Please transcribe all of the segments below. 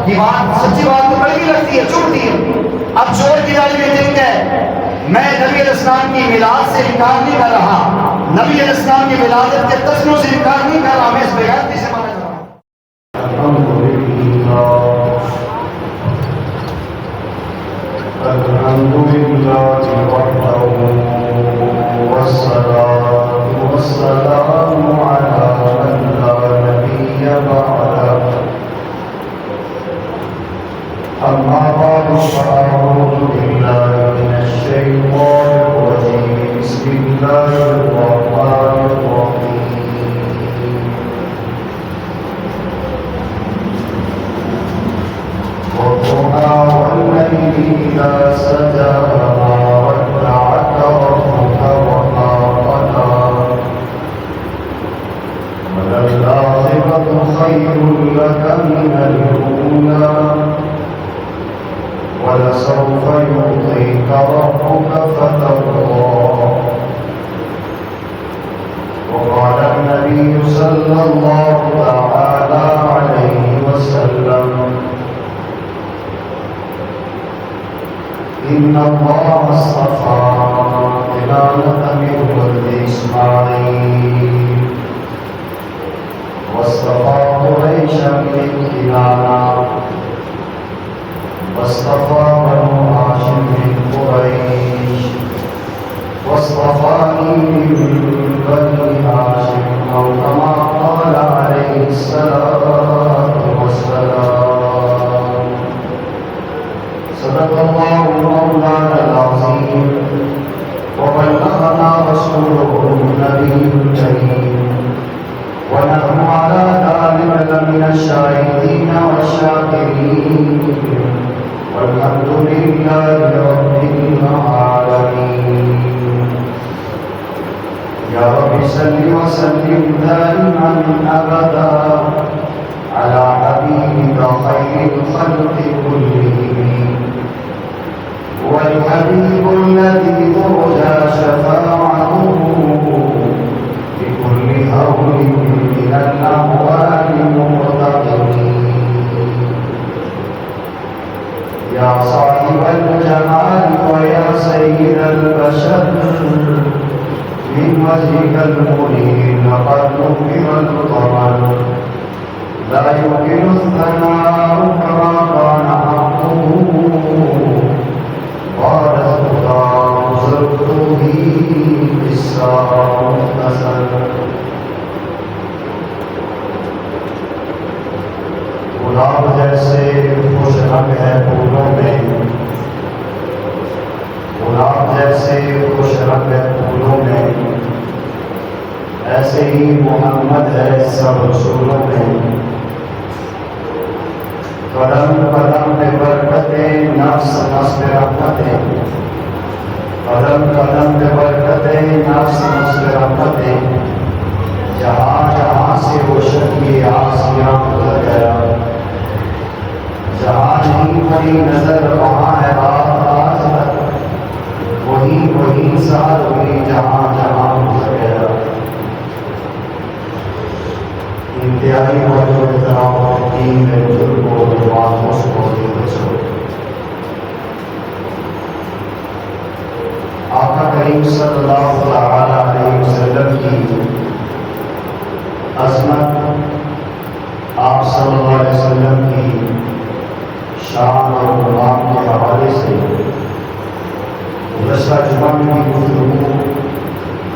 یہ بات سچی بات تو کڑوی لگتی ہے، چبھتی ہے۔ اب چور کی جالی میں ٹک گئے، میں نبی علیہ السلام کی میلاد سے انکار نہیں کر رہا، نبی علیہ السلام کی ولادت کے تسنوں سے انکار نہیں کر رہا، میں اس بغیرتی سے مانا کر رہا ہوں۔ الحمد للہ وحدہ والصلاة والسلام علی من لا نبی بعدہ، اما بعد فاعوذ باللہ من الشیطان الرجیم، بسم اللہ الرحمن الرحیم۔ والضحى والليل إذا سجى ما ودعك ربك وما قلى، وللآخرة خير لك من الأولى، ولسوف يعطيك ربك فترضى۔ وقال النبي صلى الله تعالى عليه وسلم: إن الله اصطفى كنانة من ولد إسماعيل، واصطفى قريشا من كنانة، واصطفى بنو هاشم من قريش، واصطفاني من بني هاشم، أو كما قال عليه الصلاة والسلام۔ صدق الله مولانا العظيم، وبلغنا رسوله النبي الكريم، ونحن على ذلك لمن الشاهدين والشاكرين، والحمد لله رب العالمين۔ يا رب صل وسلم دائما أبدا على حبيبك خير الخلق كلهم، هو الحبيب الذي ترجى شفاعته بكل هول من الأهوال مرتقبين، يا صاحب الجمال ويا سيد البشر، من وجهك المنير لقد نكر القمر، لا يمكن الثناء كما كان حقه، قال الخطاب زرته بالسار مختصر۔ گلاب جیسے خوش رنگ ہے پھولوں میں، گلاب جیسے خوش رنگ ہے پھولوں میں، ایسے ہی محمد ہے سب رسولوں میں، قدم قدم پہ برکتیں، نفس نفس پہ رحمتیں، قدم قدم پہ برکتیں، نفس نفس پہ رحمتیں، جہاں جہاں سے وہ شکی آسیاں گزر گیا، جہاں نہیں پڑی نظر وہاں ہے بات آج تک، وہی وہی سال ہوئی جہاں جہاں گزر گیا۔ انتہائی وجہ احترام اور دین میں بزرگوں اور جوانوں کو بچو۔ آقا کریم صلی اللہ علیہ وسلم کی عظمت، آپ صلی اللہ علیہ وسلم کی شان اور مقام کے حوالے سے گزشتہ جمعہ کی گفتگو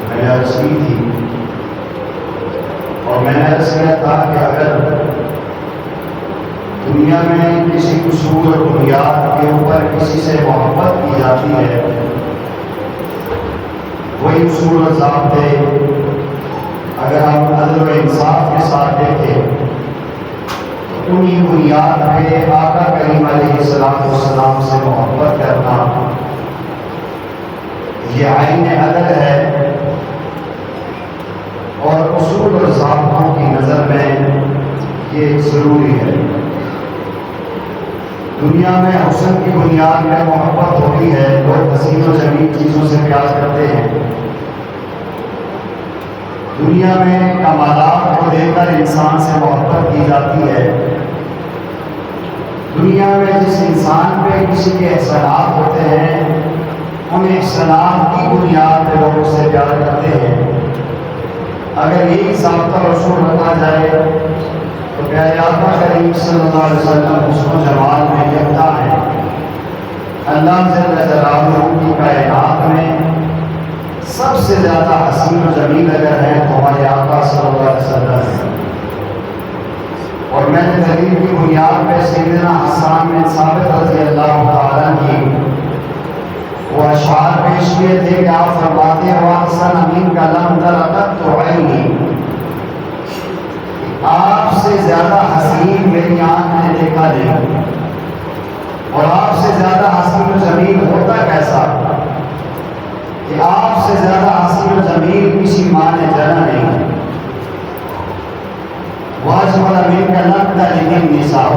میں نے عرض کی تھی، اور میں نے عرض کیا تھا کہ اگر دنیا میں کسی اصول اور بنیاد کے اوپر کسی سے محبت کی جاتی ہے، وہی اصول اور ضابطے اگر ہم عدل و انصاف کے ساتھ دیکھیں تو انہی بنیاد پہ آقا کریم علیہ السلام سے محبت کرنا یہ عین عدل ہے، اور اصول اور ضابطوں کی نظر میں یہ ضروری ہے۔ دنیا میں حسن کی بنیاد میں محبت ہوتی ہے، لوگ حسین و جمیل چیزوں سے پیار کرتے ہیں، دنیا میں کمالات کو دیکھ کر انسان سے محبت کی جاتی ہے، دنیا میں جس انسان پہ کسی کے احسانات ہوتے ہیں ان احسانات کی بنیاد پہ لوگ اس سے پیار کرتے ہیں. اگر یہی ضابطہ رسول رکھا جائے تو پیارے آقا کریم صلی اللہ علیہ وسلم حسن و جمال میں یکتا ہے. اللہ جل جلالہ کی کائنات میں سب سے زیادہ حسین و جمیل اگر ہے تو ہمارے آقا صلی اللہ علیہ وسلم ہے. اور میں نے دلیل کی بنیاد پہ سیدنا حسان بن ثابت رضی اللہ تعالیٰ کی وہ اشعار پیش کیے تھے کہ آپ فرماتے ہیں حسن امین کا لم ترقت تو عینی، آپ سے زیادہ حسین میری آنکھ نے دیکھا نہیں. اور آپ سے زیادہ حسین و جمیل ہوتا کیسا کہ آپ سے زیادہ حسین و جمیل کسی ماں نے جنا نہیں. واجمل من کا لم تلد النساء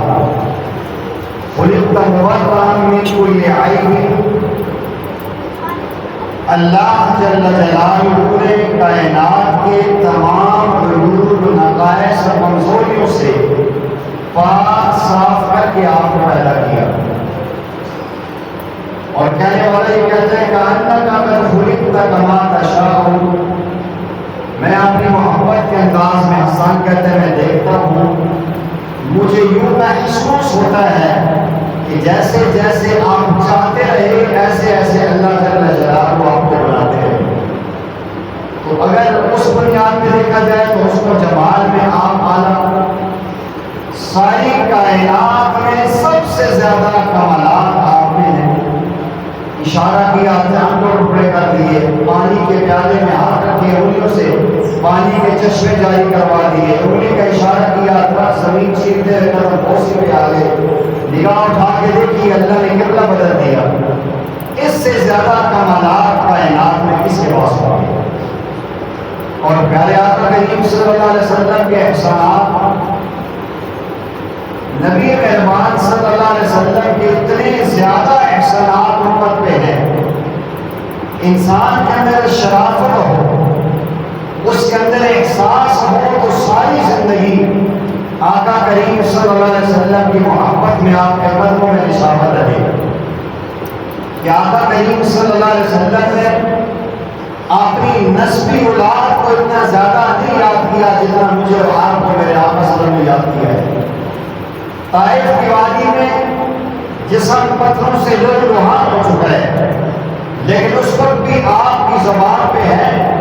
خلقت مبرئا من كل عیب. اللہ جل جلالہ نے کائنات کے تمام عیوب، نقائص اور کمزوریوں سے پاک صاف کر کے آپ کو پیدا کیا. اور کہنے والا یہ کہتے ہیں کہ انک قد خلقت کما تشاء. میں اپنی محبت کے انداز میں حسان کہتے ہیں میں دیکھتا ہوں، مجھے یوں محسوس ہوتا ہے کہ جیسے جیسے آپ چاہتے رہے ایسے ایسے اللہ جل جلالہ آپ کو بناتے رہے. تو اگر اس بنیاد میں دیکھا جائے تو اس کو جمال میں آپ اعلیٰ، ساری کائنات میں سب سے زیادہ کمالات آپ میں ہیں. اشارہ کیا جان کو ٹکڑے کر دیے، پانی کے پیالے میں ہاتھ رکھے، انگلیوں سے پانی کے چشمے جاری کروا دیے، انگلی کا اشارہ کیا طرف زمین چیرتے ہوئے قدم بوسی پہ آ گئے، نگاہ اٹھا کے دیکھی اللہ نے قبلہ بدل دیا. اس سے زیادہ کمالات کائنات میں کس کے پاس ہوں گے؟ اور پیارے آقا کریم صلی اللہ علیہ وسلم کے احسانات، نبی مہربان صلی اللہ علیہ وسلم کے اتنے زیادہ احسانات امت پہ ہیں. انسان کے اندر شرافت ہو، اس کے اندر احساس ہو تو ساری زندگی آقا کریم صلی اللہ علیہ وسلم کی محبت میں آپ کے قدموں میں نشاور رہے. کہ آقا کریم صلی اللہ علیہ وسلم نے اپنی نسبی اولاد کو اتنا زیادہ نہیں یاد کیا جتنا مجھے اور آپ کو میرے آقا صلی اللہ علیہ وسلم نے یاد کیا ہے. طائف کی وادی میں جسم پتھروں سے لہو ہو چکا ہے، لیکن اس وقت بھی آپ کی زبان پہ ہے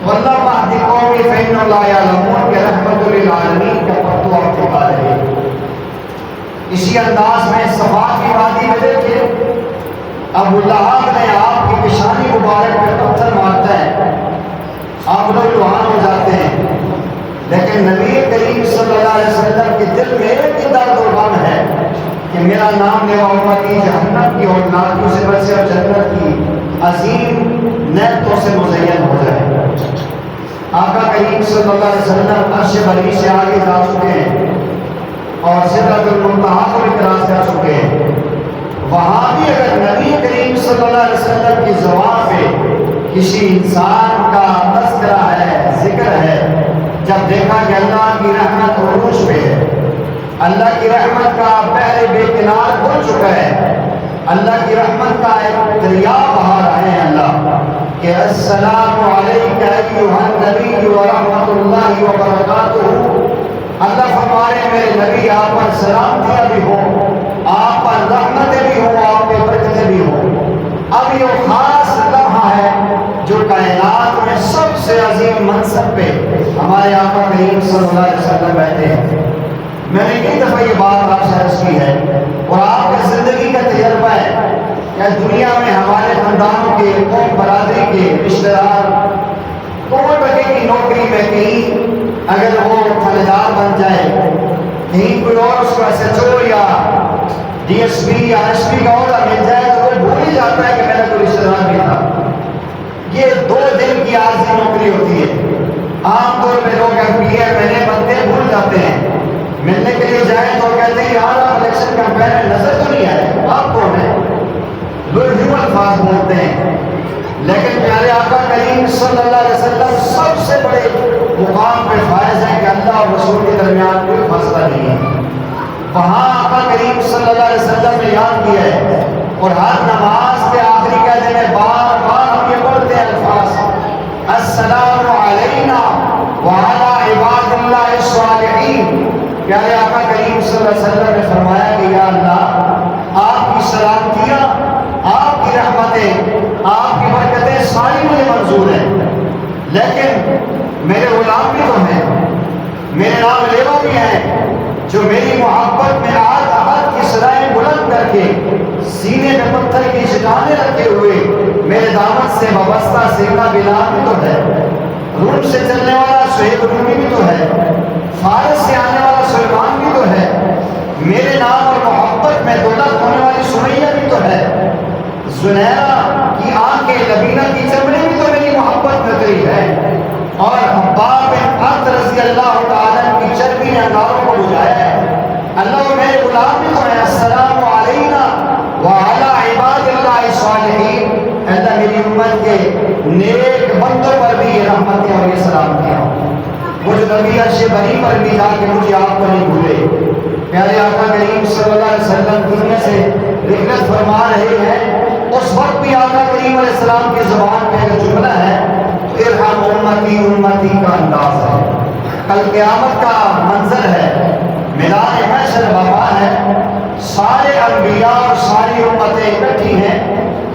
واللہ مہدی قومی فإنہم لا یعلمون کہ رحمت للعالمین کا پرتو آپ کے پاس ہے. اسی انداز میں صفا کی وادی میں دیکھیں ابو لہب نے آپ کی پیشانی مبارک پہ پتھر مارتا ہے، آپ لوگ لوہان ہو جاتے ہیں. لیکن نبی کریم صلی اللہ علیہ وسلم کے دل میں ایک درد و غم ہے کہ میرا نام لیوا امتی جہنم کی اور ناکیوں سے بچے اور جنت کی عظیم نعمتوں سے مزین ہو جائے. آقا کریم صلی اللہ علیہ وسلم عرش بری سے آگے جا چکے ہیں اور سدرۃ المنتہا کو بھی کراس کر چکے ہیں. وہاں بھی اگر نبی کریم صلی اللہ علیہ وسلم کی زبان پہ کسی انسان کا تذکرہ ہے، ذکر ہے، جب دیکھا کہ اللہ کی رحمت عروج پہ ہے، اللہ کی رحمت کا پہلے بے کنار کھل چکا ہے، اللہ کی رحمت کا ایک دریا بہا رہے ہیں اللہ کہ السلام علیکہ ایھا النبی ورحمۃ اللہ وبرکاتہ. اللہ فرمائے میرے نبی آپ پر سلامتیاں بھی ہو، آپ پر رحمتیں بھی ہوں، آپ پہ برکتیں بھی ہوں. اب یہ خاص لمحہ ہے جو کائنات میں سب سے عظیم منصب پہ ہمارے آقا کریم صلی اللہ علیہ وسلم بیٹھے ہیں. میں نے کئی دفعہ یہ بات آپ سے عرض کی ہے اور آپ کی زندگی کا تجربہ ہے کہ دنیا میں ہمارے خاندانوں کے، قوم برادری کے رشتہ دار کوئی بڑے کی نوکری میں کہیں اگر وہ تھانے بن جائے، کہیں کوئی اور اس کو ایس ایچ او یا ڈی ایس پی یا ایس پی کا عہدہ مل جائے تو وہ بھول ہی جاتا ہے کہ میرا کوئی رشتہ دار بھی تھا. یہ 2 دن کی عارضی نوکری ہوتی ہے. عام طور پہ لوگ M P M L A بنتے ہیں بھول جاتے ہیں، ملنے کے لیے جائیں تو کہتے ہیں یار آپ الیکشن کمپین میں نظر تو نہیں آئے، آپ کون ہیں؟ لوگ یوں الفاظ بولتے ہیں. لیکن پیارے آقا کریم صلی اللہ علیہ وسلم سب سے بڑے مقام پہ فائز ہیں کہ اللہ اور رسول کے درمیان کوئی فاصلہ نہیں ہے. وہاں آقا کریم صلی اللہ علیہ وسلم نے یاد کیا ہے، اور ہر نماز کے آخری قاعدے میں بار بار ہم یہ پڑھتے ہیں الفاظ السلام علینا وعلی عباد اللہ الصالحین۔ پیارے آقا کریم صلی اللہ علیہ وسلم نے فرمایا کہ یا اللہ آپ کی سلامتیاں، آپ کی رحمتیں، آپ کی برکتیں ساری مجھے منظور ہیں، لیکن میرے غلام بھی تو ہیں، میرے نام لیوا بھی ہیں، جو میری محبت میں آج احد کی سرائیں بلند کر کے سینے میں پتھر کی چٹانیں رکھے ہوئے میرے دامت سے وابستہ سیدنا بلال بھی تو ہے، روم سے چلنے والا شعیب رومی بھی تو ہے، فارس سے آنے والا سلیمان بھی تو ہے، میرے نام اور محبت میں دولت ہونے والی سمیہ بھی تو ہے، زنیرہ کی آنکھیں، لبینہ کی چمڑی بھی تو میری محبت میں اتری ہے، اور حباب بن عبد رضی اللہ تعالیٰ کی چربی نے انگاروں کو بجھایا ہے۔ اللہ میرے غلام بھی تو ہے، السلام علینا وعلی عباد اللہ الصالحین۔ اللہ میری امت کے نیک بندوں پر بھی یہ رحمتیں اور یہ سلام کیا، وہ جو نبی عرش بری پر بھی جا کے مجھے آپ کو نہیں بھولے۔ پیارے آقا کریم صلی اللہ علیہ وسلم دنیا سے رحلت فرما رہے ہیں، اس وقت بھی آقا کریم علیہ السلام کی زبان میں ایک جملہ ہے، ارحم امتی امتی کا انداز ہے۔ کل قیامت کا منظر ہے، میدان محشر وبا ہے، سارے انبیاء اور ساری امتیں اکٹھی ہیں،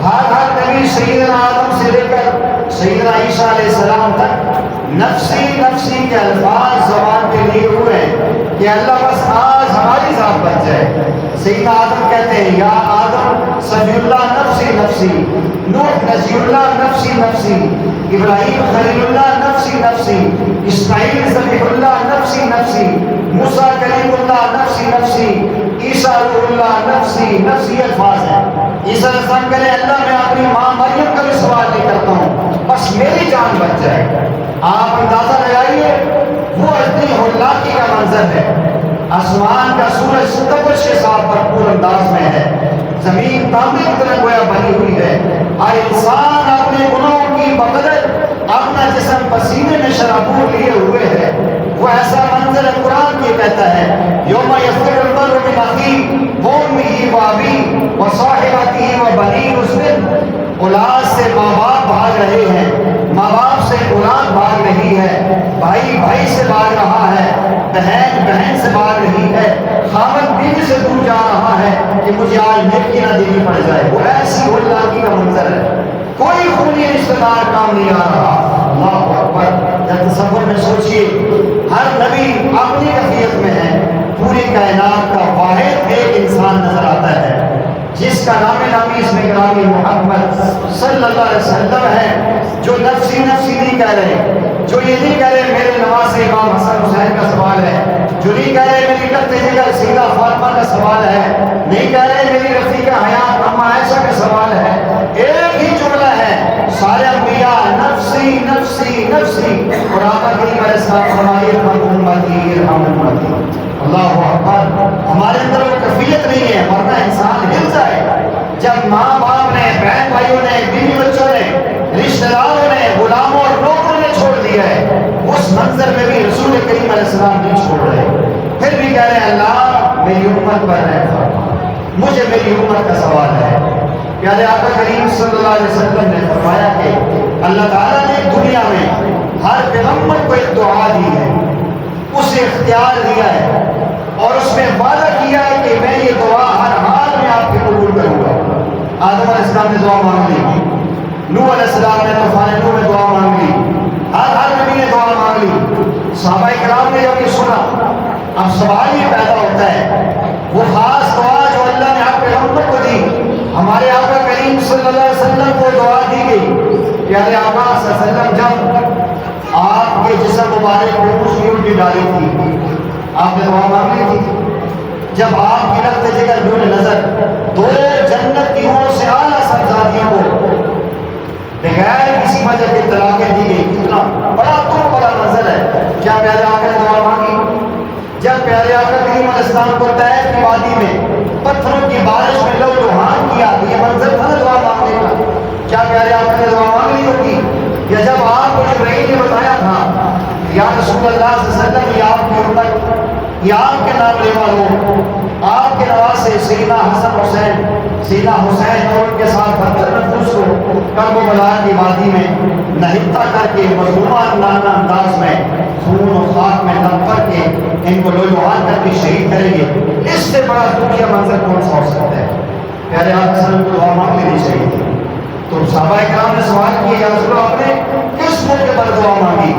ہر نبی سیدنا آدم سے لے کر سیدنا عیسیٰ علیہ السلام تک نفسی نفسی کے الفاظ زبان پہ لیے ہوئے ہیں کہ اللہ بس آج ہماری ذات بچ جائے۔ سیدنا آدم کہتے ہیں یا آدم صفی اللہ نفسی نفسی، نوح نجی اللہ نفسی نفسی، ابراہیم خلیل اللہ نفسی نفسی، اسماعیل ذبیح اللہ نفسی نفسی، موسیٰ کلیم اللہ نفسی نفسی، عیسیٰ روح اللہ نفسی نفسی۔ الفاظ ہیں عیسیٰ علیہ السلام کہتے ہیں اللہ میں اپنی ماں مریم کا بھی سوال نہیں کرتا ہوں، بس میری جان بچ جائے۔ آپ اندازہ لگائیے وہ اتنی ہلاکی کا منظر ہے، آسمان کا سورج تپش کے ساتھ بھرپور انداز میں ہے، زمین تانبے کی طرح گویا بنی ہوئی ہے، اور انسان اپنے گناہوں کی بقدر اپنا جسم پسینے میں شرابور لیے ہوئے ہے۔ وہ ایسا منظر قرآن یہ کہتا ہے یوم یفر المرء من اخیہ وامہ وابیہ وصاحبتہ وبنیہ۔ اس دن اولاد سے ماں باپ بھاگ رہے ہیں، ماں باپ سے اولاد بھاگ رہی ہے، بھائی بھائی سے بھاگ رہا ہے، بہن بہن سے بھاگ رہی ہے، خاوند بیوی سے دور جا رہا ہے کہ مجھے آج نیکی نہ دینی پڑ جائے۔ وہ ایسی ہلاکی کا منظر ہے، کوئی خونی رشتہ دار کام نہیں آ رہا۔ اللہ اکبر! جب تصور میں سوچیے ہر نبی اپنی کیفیت میں ہے، پوری کائنات کا واحد ایک انسان نظر آتا ہے جس کا نام نامی اس میں گرامی محمد صلی اللہ علیہ وسلم ہے، جو نفسی نفسی نہیں کہہ رہے، جو یہ نہیں کہہ رہے میرے نواز سے امام حسن حسین کا سوال ہے، جو نہیں کہہ رہے میری لگتے جگر سیدہ فاطمہ کا سوال ہے، نہیں کہہ رہے میری رفیقہ حیات اما عائشہ کا سوال ہے، ایک ہی جملہ ہے، سارے انبیاء نفسی نفسی نفسی، اور آقا کریم علیہ السلام فرمائے ارحم امتی ارحم امتی۔ اللہ اکبر! ہمارے اندر وہ کیفیت نہیں ہے، ورنہ انسان ہل جائے۔ جب ماں باپ نے، بہن بھائیوں نے، بیوی بچوں نے، رشتہ داروں نے، غلاموں اور نوکروں نے چھوڑ دیا ہے، اس منظر میں بھی رسول کریم علیہ السلام نہیں چھوڑ رہے، پھر بھی کہہ رہے ہیں اللہ میری امت پر رحم فرما، مجھے میری امت کا سوال ہے۔ پیارے آقا کریم صلی اللہ علیہ وسلم نے فرمایا کہ اللہ تعالیٰ نے دنیا میں ہر پیغمبر کو ایک دعا دی ہے، اسے اختیار دیا ہے، اور اس میں وعدہ کیا ہے کہ میں یہ دعا ہر حال میں آپ کی قبول کروں گا۔ آدم علیہ السلام نے دعا مانگ لی، نوح علیہ السلام نے طوفان نوح میں دعا مانگ لی، ہر نبی نے دعا مانگ لی۔ صحابہ کرام نے جب یہ سنا، اب سوال یہ پیدا ہوتا ہے وہ خاص دعا جو اللہ نے آپ پیغمبر کو دی، ہمارے آقا کریم صلی اللہ علیہ وسلم کو دعا دی گئی۔ پیارے آقا صلی اللہ علیہ وسلم جب آپ کے جسم مبارک کو اس کی الٹی ڈالی تھی، آپ نے دعا مانگ لی تھی۔ جب آپ کی رخت جگر نور نظر دو جنت کی ہوں سے اعلیٰ سرزادیوں کو بغیر کسی وجہ کے طلاقیں دی گئی، کتنا بڑا تو بڑا منظر ہے۔ کیا پیارے آقا نے دعا مانگی؟ جب پیارے آقا کریم علیہ السلام کو طائف کی وادی میں پتھروں کی بارش میں لو لوہان کیا، یہ منظر تھا نا دعا مانگنے کا۔ کیا پیارے آقا نے دعا مانگ لی ہوگی؟ یا جب آپ کو جبرائیل نے بتایا تھا یا رسول اللہ صلی اللہ علیہ وسلم یہ آپ کی امت، یہ آپ کے نام لیوا ہو، آپ کے نواز سے سیدنا حسن حسین اور ان کے ساتھ 72 نفوس کو کربلا کی وادی میں نہتا کر کے مظلومانہ انداز میں خون و خاک میں دم کر کے ان کو لولوہان کر کے شہید کریں گے، اس سے بڑا دکھیا منظر کون سا ہو سکتا ہے؟ پیارے آقا صلی اللہ علیہ وسلم کو دعا مانگ لینی چاہیے تھی۔ تو صحابہ کرام نے سوال کیا یا رسول اللہ آپ نے کس موقع پر دعا مانگی؟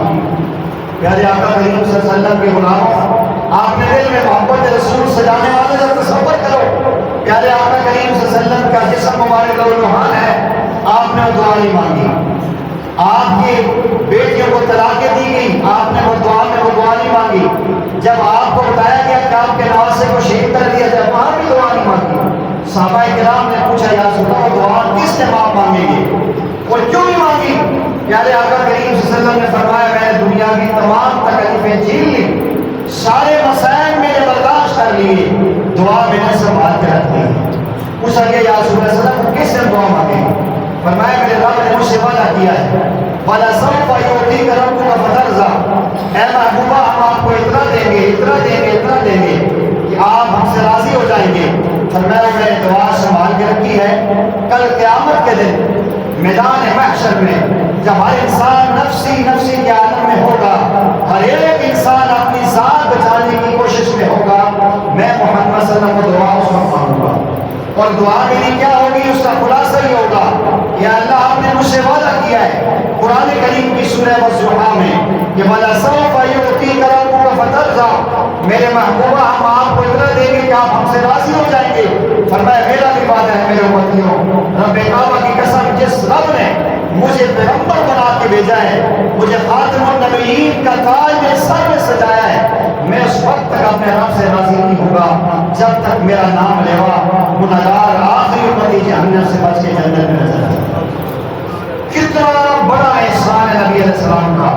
پیارے آقا کریم صلی اللہ علیہ وسلم کے غلاموں، آپ نے دل میں محبت رسول سجانے والے جب تصور کرو، پیارے آقا کریم صلی اللہ علیہ وسلم کا جسم مبارک لولوہان ہے، آپ نے وہ دعا نہیں مانگی۔ آپ کی بیٹیوں کو طلاقیں دی گئی، آپ نے وہ دعا نہیں مانگی۔ جب آپ کو بتایا گیا کہ آپ کے نواسے کو شہید کر دیا جائے، وہاں بھی دعا نہیں مانگی۔ صحابہ کرام نے پوچھا یا رسول اللہ دعا کس نے آپ مانگیں گے اور کیوں نہیں مانگی؟ پیارے آقا کریم صلی اللہ علیہ وسلم نے فرمایا میں نے دنیا کی تمام تکلیفیں جھیل لی، سارے مسائل میں نے برداشت کر لیے، دعا میں نے سنبھال کے رکھ لی۔ پوچھا گیا یا رسول اللہ صلی اللہ علیہ وسلم کس نے دعا مانگی؟ فرمایا میرے رب نے مجھ سے وعدہ کیا ہے وَلَسَوْفَ يُعْطِيكَ رَبُّكَ فَتَرْضَىٰ، اے محبوبہ ہم آپ کو اتنا دیں گے کہ آپ ہم سے راضی ہو جائیں گے۔ فرمایا میں نے دعا سنبھال کے رکھی ہے، کل قیامت کے دن میدان محشر میں جب ہر انسان نفسی کے عالم میں ہوگا، ہر ایک انسان اپنی ذات بچانے کی کوشش میں ہوگا، میں محمد صلی اللہ علیہ وسلم کو دعا اس وقت مانگوں گا، اور دعا میری کیا ہوگی اس کا خلاصہ ہی ہوگا یا اللہ آپ نے مجھ سے وعدہ کیا ہے قرآن کریم کی سورہ والضحیٰ میں کہ وَلَسَوْفَ يُعْطِيكَ رَبُّكَ فَتَرْضَىٰ، میرے محبوبہ ہم آپ کو اتنا دیں گے کہ آپ ہم سے راضی ہو جائیں گے۔ فرمایا میرا بھی وعدہ ہے میرے امتیوں، رب کعبہ کی قسم جس رب نے مجھے پیغمبر بنا کے بھیجا ہے، مجھے خاتم النبیین کا تاج میرے سر میں سجایا ہے، میں اس وقت تک اپنے رب سے راضی نہیں ہوگا جب تک میرا نام لیوا گنہگار آخری امتی جہنم سے بچ کے جنت میں نظر آئے۔ کتنا بڑا احسان ہے نبی علیہ السلام کا،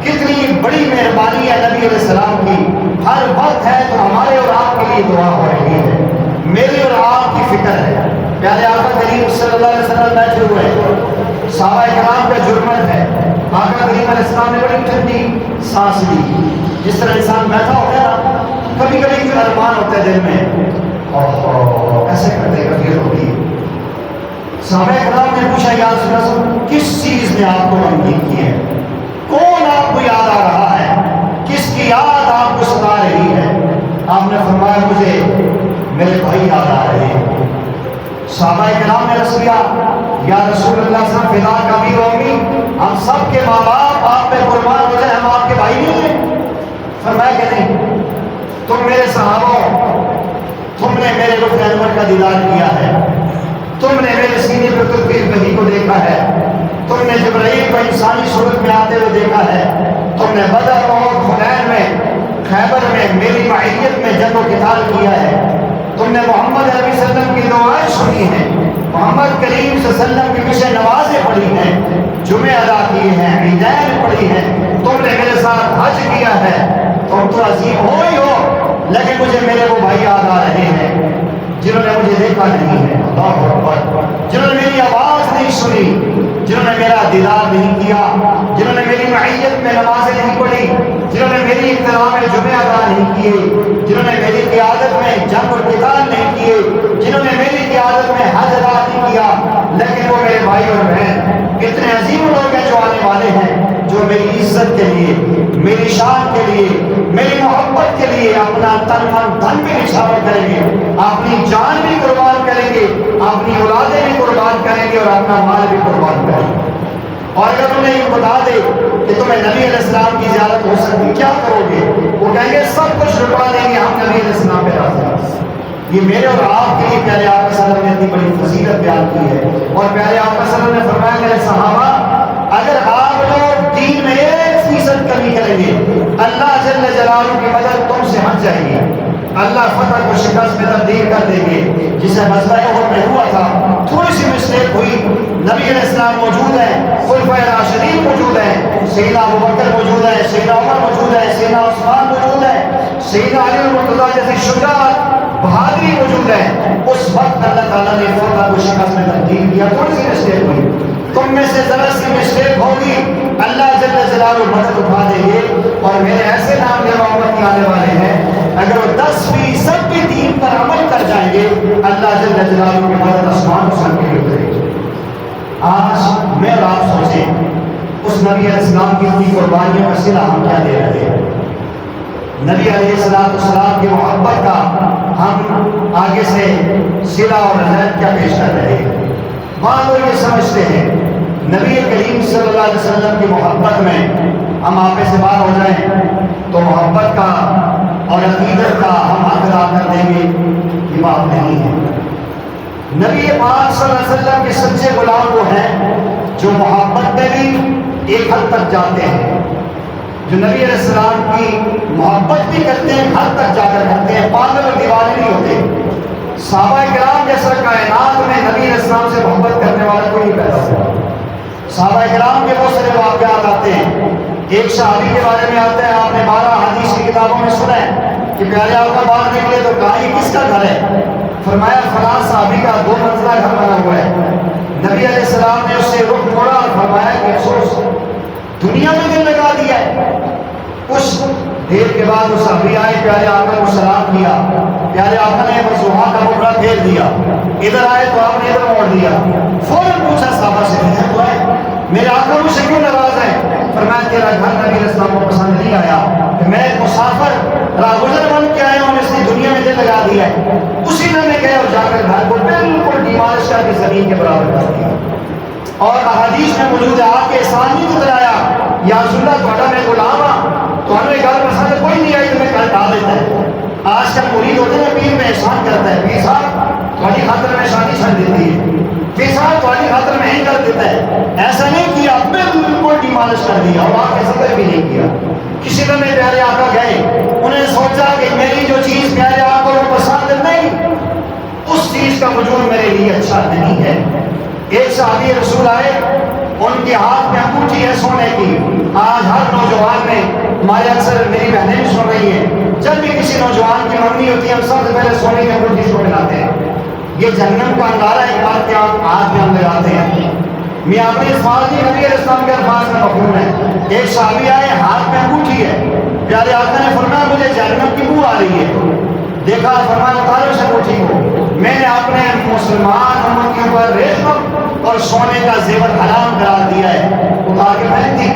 کتنی بڑی مہربانی ہے نبی علیہ السلام کی، ہر وقت ہے تو ہمارے اور آپ کے لیے دعا ہو رہی ہے، میری اور آپ کی فکر ہے۔ پیارے آقا کریم صلی اللہ علیہ وسلم بیٹھے ہوئے، صحابہ کرام کا جرمت ہے، آقا کریم علیہ السلام نے بڑی ٹھنڈی سانس لی، جس طرح انسان بیٹھا ہوتا ہے نا، کبھی کبھی کوئی ارمان ہوتا ہے دل میں، ایسے کرتے کبھی ہوتی ہے۔ صحابہ کرام نے پوچھا یا رسول اللہ کس چیز نے آپ کو غمگین کی ہے، کون آپ کو یاد آ رہا ہے، کس کی یاد آپ کو ستا رہی ہے؟ آپ نے فرمایا مجھے میرے بھائی یاد آ رہے ہیں۔ صحابہ کرام نے عرض کیا یا رسول اللہ صلی اللہ علیہ وسلم فدا کا بھی ہوگی، ہم سب کے ماں باپ آپ پہ قربان ہو جائے، ہم آپ کے بھائی نہیں ہیں؟ فرمایا کہ نہیں، تم میرے صحابہ، تم نے میرے رخ انور کا دیدار کیا ہے، تم نے میرے سینے پہ ترکیب بہی کو دیکھا ہے، تم نے جبرائیل کو انسانی صورت میں آتے ہوئے دیکھا ہے، تم نے بدر اور حنین میں خیبر میں میری معیت میں جنگ و قتال کیا ہے، تم نے محمد عربی صلی اللہ علیہ وسلم کی دعائیں سنی ہیں، محمد کریم صلی اللہ علیہ وسلم کی پیچھے نمازیں پڑھی ہیں، جمعے ادا کیے ہیں، عیدین پڑھی ہیں، تم نے میرے ساتھ حج کیا ہے، تم تو عظیم ہو ہی ہو، لیکن مجھے میرے وہ بھائی یاد آ رہے ہیں جنہوں نے مجھے دیکھا نہیں ہے، اللہ اکبر، جنہوں نے میری آواز نہیں سنی، جنہوں نے میرا دیدار نہیں کیا، جنہوں نے میری معیت میں نمازیں نہیں پڑھی، جنہوں نے میری اقتداء میں جمعے ادا نہیں کیے، جنہوں نے میری قیادت میں جنگ اور قتال نہیں کیے، جنہوں نے میری قیادت میں حج ادا نہیں کیا، لیکن وہ میرے بھائی اور بہن کتنے عظیم لوگ ہیں جو آنے والے ہیں، جو میری عزت کے لیے، میری شان کے لیے، میری محبت کے لیے اپنا تن من دھن بھی نچھاور کریں گے، اپنی جان بھی قربان کریں گے، اپنی اولادیں بھی قربان کریں گے اور اپنا مال بھی قربان کریں گے۔ اور اگر انہیں یہ بتا دے کہ تمہیں نبی علیہ السلام کی زیارت ہو سکتی، کیا کرو گے؟ وہ کہیں گے سب کچھ لٹا دیں گے، ہم نبی علیہ السلام پہ راضی ہیں۔ یہ میرے اور آپ کے لیے پیارے آقا صلی اللہ علیہ وسلم نے اتنی بڑی فضیلت بیان کی ہے، اور پیارے آقا صلی اللہ علیہ وسلم نے فرمایا میرے صحابہ اگر آپ لوگ دین میں 1% کمی کریں گے، اللہ جل جلالہ کی مدد تم سے ہٹ جائے گی، اللہ فتح کو شکست میں تبدیل کر دیں گے، جسے غزوہ احد میں ہوا تھا، تھوڑی سی مسٹیک ہوئی، نبی علیہ السلام موجود ہیں، خلفائے راشدین موجود ہیں، سیدنا ابوبکر موجود ہے، سیدنا عمر موجود ہے، سیدنا عثمان موجود ہے، سیدنا علی المرتضیٰ جیسی شجاعت بہادری موجود ہے، اس وقت اللہ تعالیٰ نے فتح کو شکست میں تبدیل کیا، تھوڑی سی مسٹیک ہوئی، تم میں سے ذرا سی مسٹیک ہوگی، اللہ جل جلالہ مدد اٹھا دیں گے، اور میرے ایسے نام لیوا امت آنے والے ہیں اگر وہ 10% بھی دین پر عمل کر جائیں گے اللہ جل جلالہ کی مدد آسمان و زمین کے لیے اترے گی۔ آج میں اور آپ سوچیں اس نبی علیہ السلام کی اتنی قربانیوں کا صلہ ہم کیا دے رہے ہیں؟ نبی علیہ السلام کی محبت کا ہم آگے سے صلہ اور رضایت کیا پیش کر رہے ہیں؟ بعض لوگ یہ سمجھتے ہیں نبی کریم صلی اللہ علیہ وسلم کی محبت میں ہم آپے سے باہر ہو جائیں تو محبت کا اور عقیدت کا ہم حق ادا کر دیں گے، یہ بات نہیں ہے۔ نبی پاک صلی اللہ علیہ وسلم کے سچے غلام وہ ہیں جو محبت میں بھی ایک حد تک جاتے ہیں، جو نبی علیہ السلام کی محبت بھی کرتے ہیں، حد تک جا کر کرتے ہیں، پاگل اور دیوانے نہیں ہوتے۔ صحابہ کرام جیسا کائنات میں نبی علیہ السلام سے محبت کرنے والا کوئی نہیں پیدا ہوا۔ صحابہ کرام کے بہت سارے واقعات آتے ہیں۔ ایک صحابی کے بارے میں آتا ہے، آپ نے 12 حدیث کی کتابوں میں سنا ہے کہ پیارے آپ کا باہر نکلے تو کہا یہ کس کا گھر ہے؟ فرمایا فلاں صحابی کا 2 منزلہ گھر بنا ہوا ہے۔ نبی علیہ السلام نے اس سے رخ موڑا اور فرمایا کہ افسوس دنیا میں دل لگا دیا ہے۔ کچھ دیر کے بعد وہ صحابی آئے، پیارے آقا کو سلام کیا، پیارے آقا نے وضوحا کا مقرہ پھیر دیا، ادھر آئے تو آپ نے ادھر موڑ دیا۔ فوراً پوچھا صحابہ سے تو ہے میرے آقا مجھ سے کیوں ناراض ہے؟ فرمایا تیرا گھر نبی علیہ السلام کو پسند نہیں آیا کہ میں ایک مسافر راہگزر بن کے آیا ہوں، اس نے دنیا میں دل لگا دیا ہے۔ اسی نے میں گیا اور جا کر گھر کو بالکل ڈیمالش کر کے زمین کے برابر کر دیا۔ اور احادیث میں موجود ہے آپ کے احسان نہیں گزرایا یا رسول اللہ تھوڑا میں غلام ہاں تو ہمیں گھر پسند کوئی نہیں آئی تو میں گھر ڈال دیتا ہے۔ آج کل مرید ہوتے ہیں پیر میں احسان کرتا ہے، پیر صاحب تھوڑی خاطر میں شادی چھڑ دیتی ہے، پیر صاحب تھوڑی خاطر میں ہی کر دیتا ہے۔ ایسا نہیں کیا، بالکل ڈیمالش کر دیا اور آپ کے صدر بھی نہیں کیا۔ کسی دن میں پیارے آقا گئے، انہوں نے سوچا کہ میری جو چیز پیارے آقا کو پسند نہیں اس چیز کا وجود میرے لیے اچھا نہیں ہے۔ ایک صحابی رسول آئے، ان کے ہاتھ میں انگوٹھی ہے سونے کی۔ آج ہر نوجوان میں ہمارے اکثر میری بہنیں بھی سن رہی ہیں، جب بھی کسی نوجوان کی منگنی ہوتی ہے ہم سب سے پہلے سونے کی انگوٹھی چھوڑ لاتے ہیں۔ یہ جہنم کا انگارہ ایک بات کے ہاتھ میں ہم لگاتے ہیں۔ میں اپنی اسمال کی نبی علیہ السلام کے الفاظ میں مفہوم ہے۔ ایک صحابی آئے، ہاتھ میں انگوٹھی ہے، پیارے آقا نے فرمایا مجھے جہنم کی بو آ رہی ہے۔ دیکھا، فرمایا اتارو اس انگوٹھی کو۔ میں نے اپنے مسلمان امت کے اوپر ریشم اور سونے کا زیور حرام قرار دیا ہے، اتار کے پہن دی۔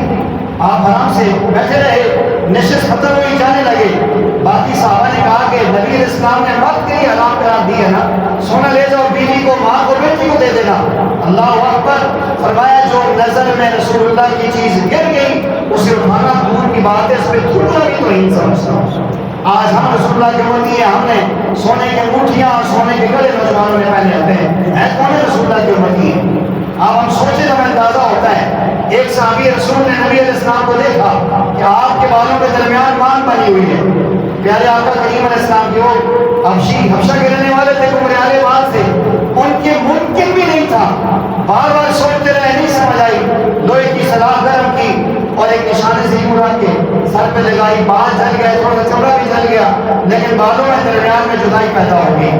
آپ آرام سے بیٹھے رہے، نشست ختم ہوئی، جانے لگے۔ باقی صحابہ نے کہا کہ نبی علیہ السلام نے وقت کے لیے حرام قرار دی ہے نا، سونا لے جاؤ، بیوی کو، ماں کو، بیٹی کو دے دینا۔ اللہ اکبر۔ فرمایا جو نظر میں رسول اللہ کی چیز گر گئی اسے اٹھانا دور کی بات ہے، اس پہ تھوڑا بھی تو نہیں سمجھتا ہوں۔ آج ہم رسول اللہ کے امتی ہیں، ہم نے سونے کی انگوٹھیاں اور سونے کے گڑے نوجوانوں نے پہنے ہوتے ہیں، کون ہے رسول اللہ کے امتی ہیں؟ اب ہم سوچیں تو ہمیں اندازہ ہوتا ہے۔ ایک صحابی رسول نے نبی علیہ السلام کو دیکھا کہ آپ کے بالوں کے درمیان مان بنی ہوئی ہے۔ پیارے آقا کریم علیہ السلام کی وہ حبشہ کے رہنے والے تھے، عمر بال سے، ان کے ممکن بھی نہیں تھا، بار بار سوچتے رہے، نہیں سمجھ آئی، لوہے کی سلاخ گرم کی اور ایک نشانے سے ہی اڑا کے سر پہ لگائی، بال جل گئے، تھوڑا سا چمڑا بھی جل گیا، لیکن بالوں میں درمیان میں جدائی پیدا ہو گئی۔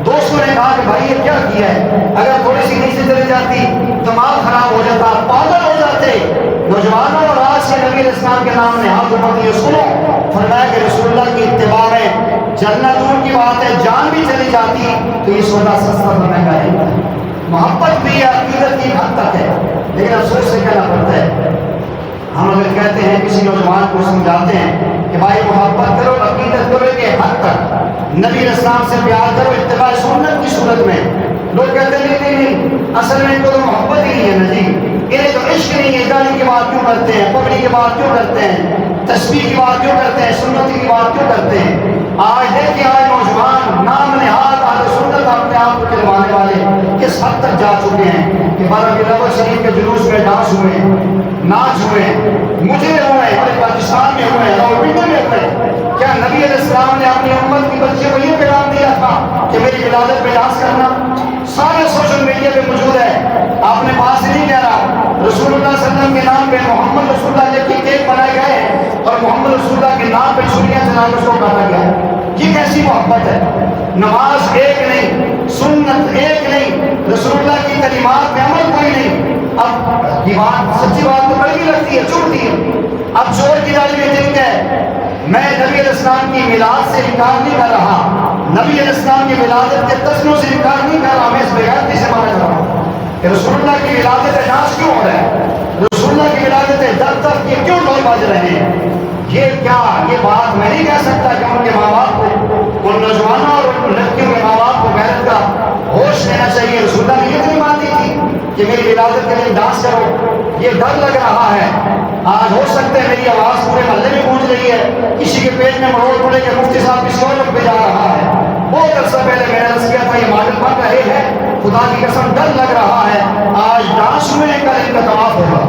دوستوں نے کہا کہ بھائی یہ کیا کیا ہے؟ اگر تھوڑی سی نیچے چلی جاتی دماغ خراب ہو جاتا، پاگل ہو جاتے۔ نوجوانوں اور آج سے نبی علیہ السلام کے نام نے ہاتھ اٹھا دیے، سنو، فرمایا کہ رسول اللہ کی اتباع میں جنت دور کی بات ہے، جان بھی چلی جاتی تو یہ سودا سستا تو مہنگا ہے۔ محبت بھی عقیدت کی حد تک ہے، لیکن افسوس سے کہنا پڑتا ہے ہم اگر کہتے ہیں کسی نوجوان کو سمجھاتے ہیں کہ بھائی محبت کرو، عقیدت کرو کہ حد تک نبی اسلام سے پیار کرو اتباع سنت کی صورت میں، لوگ کہتے ہیں نہیں اصل میں ان کو تو محبت ہی نہیں ہے نا جی، انہیں تو عشق نہیں ہے، گالی کی بات کیوں کرتے ہیں، پگڑی کی بات کیوں کرتے ہیں، تسبیح کی بات کیوں کرتے ہیں، سنت کی بات کیوں کرتے ہیں۔ آج دیکھیں آج نوجوان نام نہاد اہل سنت اپنے آپ کو کہلوانے والے کس حد تک جا چکے ہیں کہ 12 ربیع شریف کے جلوس میں ڈانس ہوئے ہیں، ناچ ہوئے ہیں، مجھے ہوئے ہمارے پاکستان میں ہوئے ہیں، راولپنڈی میں ہوئے۔ کیا نبی علیہ السلام نے اپنی امت کی بچے کو یہ پیغام دیا تھا کہ میری ولادت پہ ڈانس کرنا؟ سارے سوشل میڈیا پہ موجود ہے، آپ نے پاس نہیں کہہ رہا۔ رسول اللہ صلی اللہ علیہ وسلم کے نام پہ محمد رسول اللہ کے کیک بنائے گئے ہیں اور محمد رسول اللہ کے نام پہ چھریاں چلا کر اس کو کاٹا گیا ہے۔ یہ کیسی محبت ہے؟ نماز ایک نہیں، سنت ایک نہیں، رسول اللہ کی کلمات میں عمل کوئی نہیں۔ اب یہ بات سچی بات تو کڑوی لگتی ہے، چبھتی ہے۔ اب چور کی ڈالی میں جنگ ہے، میں نبی علیہ السلام کی میلاد سے انکار نہیں کر رہا، نبی علیہ السلام کی ولادت کے تسنوں سے انکار نہیں کر رہا، میں اس بغیرتی سے مانا کر رہا ہوں کہ رسول اللہ کی ولادت ہے ڈانس کیوں ہو رہا ہے، رسول اللہ کی ولادت ہے در تک یہ کیوں ڈول بج رہے ہیں؟ یہ بات میں نہیں کہہ سکتا کہ ان کے ماں باپ کو، ان نوجوانوں اور ان لڑکیوں کے ماں باپ کو غیرت کا ہوش لینا چاہیے۔ رسول اللہ نے یہ نہیں مانتی تھی کہ میری ولادت کے دن ڈانس کرو، یہ ڈر لگ رہا ہے۔ آج ہو سکتا ہے میری آواز پورے محلے میں گونج رہی ہے، کسی کے پیٹ میں مروڑ پڑے کہ مفتی صاحب کسی اور وقت پہ جا رہا ہے۔ بہت عرصہ پہلے میں نے عرض کیا تھا یہ ماڈل بن رہے ہیں، خدا کی قسم ڈر لگ رہا ہے۔ آج ڈانس میں کل ان کا طواف ہوگا،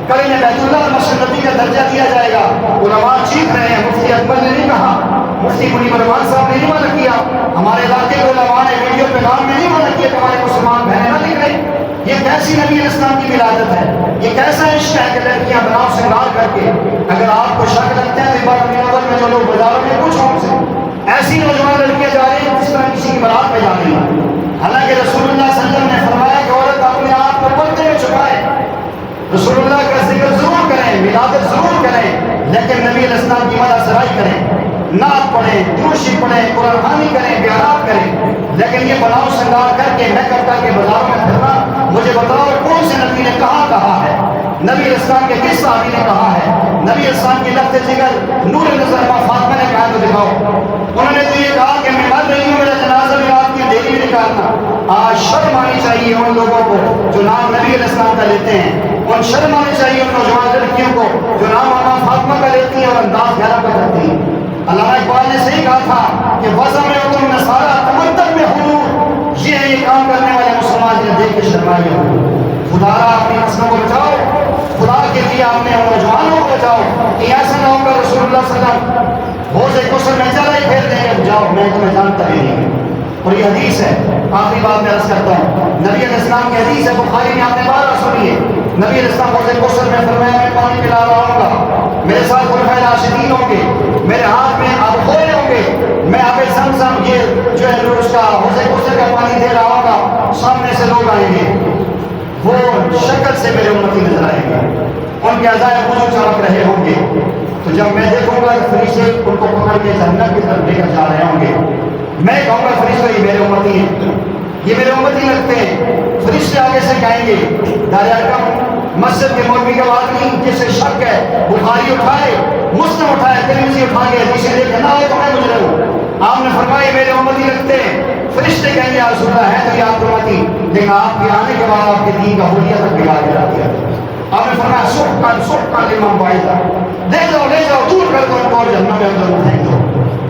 کل انہیں بیت اللہ مسجد نبی کا درجہ دیا جائے گا۔ علماء چیخ رہے ہیں، مفتی اکبر نے نہیں کہا، مفتی منیب رحمان صاحب نے نہیں منع کیا، ہمارے علاقے کے علماء نے ویڈیو پیغام میں نہیں منع کیا کہ ہمارے مسلمان بہنیں نہ لکھ رہے۔ یہ کیسی نبی علیہ السلام کی ولادت ہے، یہ کیسا عشق ہے کہ لڑکیاں بناؤ سنگار کر کے، اگر آپ کو شک لگتا ہے تو ربیع الاول میں جو لوگ بازاروں میں کچھ ہوں سے ایسی نوجوان لڑکیاں جا رہی ہیں جس طرح کسی کی بارات میں جا رہی ہیں۔ حالانکہ رسول اللہ صلی اللہ علیہ وسلم نے فرمایا کہ عورت اپنے آپ کو پردے میں چھپائے، رسول اللہ کا ذکر ضرور کریں، ولادت ضرور کریں، لیکن نبی علیہ السلام کی مدح سرائی کریں، نعت پڑھیں، درود پڑھیں، قرآن خوانی کریں، بیانات کریں، لیکن یہ بناؤ سنگار کر کے میک اپ کر کے بازاروں میں پھرنا، مجھے بتاؤ کون سے نبی نے کہا ہے؟ نبی علیہ السلام کے کس صحابی نے کہا ہے؟ نبی علیہ السلام کی لفظ جگر نور نظر ماں فاطمہ نے کہا تو دکھاؤ۔ انہوں نے تو یہ کہا کہ میں مر رہی ہوں، میرا جنازہ بھی رات کی ڈیری میں نکالنا۔ آج شرم آنی چاہیے ان لوگوں کو جو نام نبی علیہ السلام کا لیتے ہیں، ان شرم آنی چاہیے ان نوجوان لڑکیوں کو جو نام ماں فاطمہ کا لیتی ہیں اور انداز گہرا پہ کرتی ہیں۔ علامہ اقبال نے صحیح کہا تھا کہ وزن میں تم نصارہ تمدن میں حضور، یہ ہے یہ کام کرنے والے مسلمان جنہیں دیکھ کے شرمائے ہو۔ خدا را اپنی نسلوں کو بچاؤ، خدا کے لیے اپنے نوجوانوں کو بچاؤ کہ ایسا نہ ہوگا رسول اللہ صلی اللہ علیہ وسلم حوض کوثر میں چلا ہی پھیر دیں گے، جاؤ میں تمہیں جانتا ہی نہیں۔ اور یہ حدیث ہے، آخری بات میں عرض کرتا ہوں، نبی علیہ السلام کی حدیث ہے، بخاری میں آپ نے بارہ سنی ہے۔ نبی علیہ السلام حوض کوثر میں فرمایا میں پانی پلا رہا ہوں گا، میرے ساتھ خلفائے راشدین ہوں گے، میرے ہاتھ میں آب خورے ہوں گے، میں آب زمزم یہ جو ہے اس کا حوض کوثر کا پانی دے رہا ہوں گا، سامنے سے لوگ آئیں گے، وہ شکل سے میرے امتی نظر آئیں گے، ان کے عزائے وضو چمک رہے ہوں گے، تو جب میں دیکھوں گا کہ فرشتے ان کو پکڑ کے جہنم کی طرف لے کر جا رہے ہوں گے، میں کہوں گا فرشتے یہ میرے امتی ہیں، یہ میرے امتی لگتے ہیں۔ فرشتے آگے سے کہیں گے دار ارقم مسجد کے مولوی کا آدمی جسے شک ہے، بخاری اٹھائے، مسلم اٹھائے، ترمذی اٹھا کے حدیثیں لے کے نہ ہو تو میں گزرے ہوں۔ آپ نے فرمایا میرے امتی لگتے ہیں، فرشتے کہیں گے یا رسول اللہ ہے تو یہ آپ کے امتی، لیکن آپ کے آنے کے بعد آپ کے دین کا حلیہ تک بگاڑ کے رکھ دیا۔ آپ نے فرمایا سحقا لمن بعث، لے جاؤ دور کر دو ان کو اور جہنم میں اندر پھینک دو۔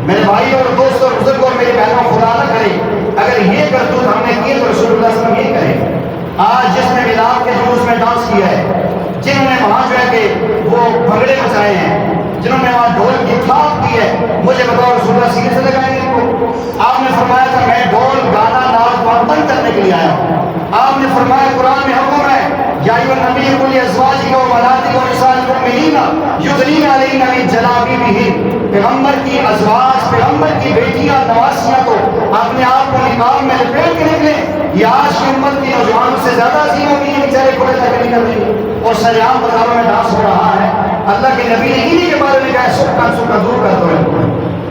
میرے بھائی اور دوست اور بزرگ اور میری بہنوں، خدا نہ کرے اگر یہ کرتوت ہم نے کی تو رسول اللہ صلی اللہ علیہ وسلم یہ کرے۔ آج جس نے میلاد کے جلوس میں ڈانس کیا ہے، جنہوں نے وہاں جو ہے کہ وہ بھنگڑے مچائے ہیں، جنہوں نے وہاں ڈھول کی تھاپ کی ہے، مجھے بتاؤ رسول اللہ سینے سے لگائیں گے ان کو؟ آپ نے فرمایا تھا میں ڈھول گانا ناچ بند کرنے کے لیے آیا ہوں۔ آپ نے فرمایا قرآن میں حکم ہے یا ایھا النبی قل لازواجک و بناتک و نساء المؤمنین یدنین علیہن من جلابیبہن، پیغمبر کی ازواج، پیغمبر کی بیٹیاں نواسیاں تو اپنے آپ کو نقاب میں لپیٹ کے نکلیں۔ یہ آج کی امت کی نوجوانوں سے زیادہ عظیم ہوگی، یہ بیچارے کھلے تک نہیں کر رہی اور سریعام بازاروں میں ڈانس ہو رہا ہے۔ اللہ کے نبی نے انہی کے بارے میں کہا سکا دور کر دو۔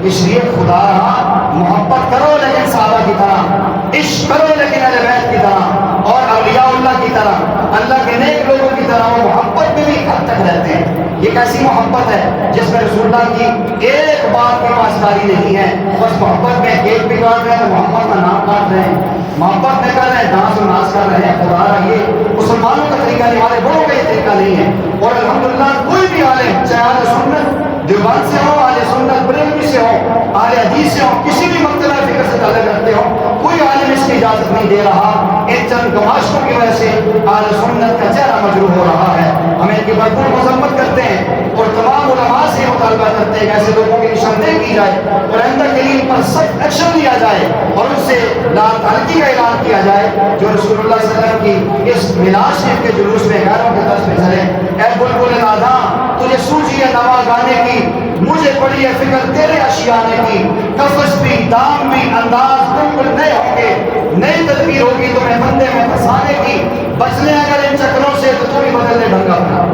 اس لیے خدا رہا محبت کرو لیکن صحابہ کی طرح، عشق کرو لیکن اہل بیت کی طرح اور اولیاء اللہ کی طرح، اللہ کے نیک لوگوں کی طرح، وہ محبت میں بھی حد تک رہتے ہیں۔ یہ کیسی محبت ہے جس میں رسول اللہ کی ایک بات کی پاسداری نہیں ہے، بس محبت میں کیک بھی کاٹ رہے ہیں، محمد کا نام کاٹ رہے ہیں، محبت میں کر رہے ہیں، ڈانس و ناچ کر رہے ہیں۔ خدا رہا یہ مسلمانوں کا طریقہ نہیں، ہمارے بڑوں کا یہ طریقہ نہیں ہے۔ اور الحمدللہ کوئی بھی عالم چاہے اہل سنت دیوبند سے ہو، اہل سنت بریلوی سے ہو، اہل حدیث سے ہو، کسی بھی مختلف فکر سے تعلق رکھتے ہو، کوئی عالم اس کی اجازت نہیں دے رہا۔ ان چند گماشتوں کی وجہ سے اہل سنت کا چہرہ مجروح ہو رہا ہے۔ ہم ان کی بھرپور مذمت کرتے ہیں اور تمام علماء سے مطالبہ کرتے ہیں کہ ایسے لوگوں کی نشاندہی کی جائے اور آئندہ کے لیے ان پر سخت ایکشن لیا جائے اور ان سے لا تعلقی کا اعلان کیا جائے جو رسول اللہ صلی اللہ علیہ وسلم کی اس میلاد شریف کے جلوس میں غیروں کے طرز پہ چلے۔ اے بلبل ناداں تجھے سوجی ہے نوا گانے کی، مجھے پڑی ہے فکر تیرے اشیانے کی، قفس بھی دام بھی انداز بالکل نئے ہوں گے، نئی تدبیر ہوگی تمہیں بندے میں پھنسانے کی، بچنے اگر ان چکروں سے تو تو بھی بدل لے ڈھنگ اپنا،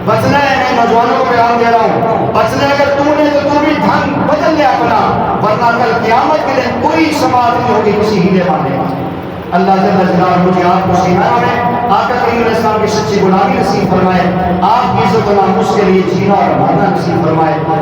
بچنا ہے، میں نوجوانوں کو پیغام دے رہا ہوں، بچنا اگر تو نے تو تو بھی ڈھنگ بدل لے اپنا، ورنہ کل قیامت کے دن کوئی سماعت نہیں ہوگی کسی ہیلے والے کا۔ اللہ جل جلالہ مجھے آپ کو سیکھایا ہے، آقا کریم علیہ السلام کی سچی غلامی نصیب فرمائے، آپ کی عزت و ناموس کے لیے جینا اور مرنا نصیب فرمائے۔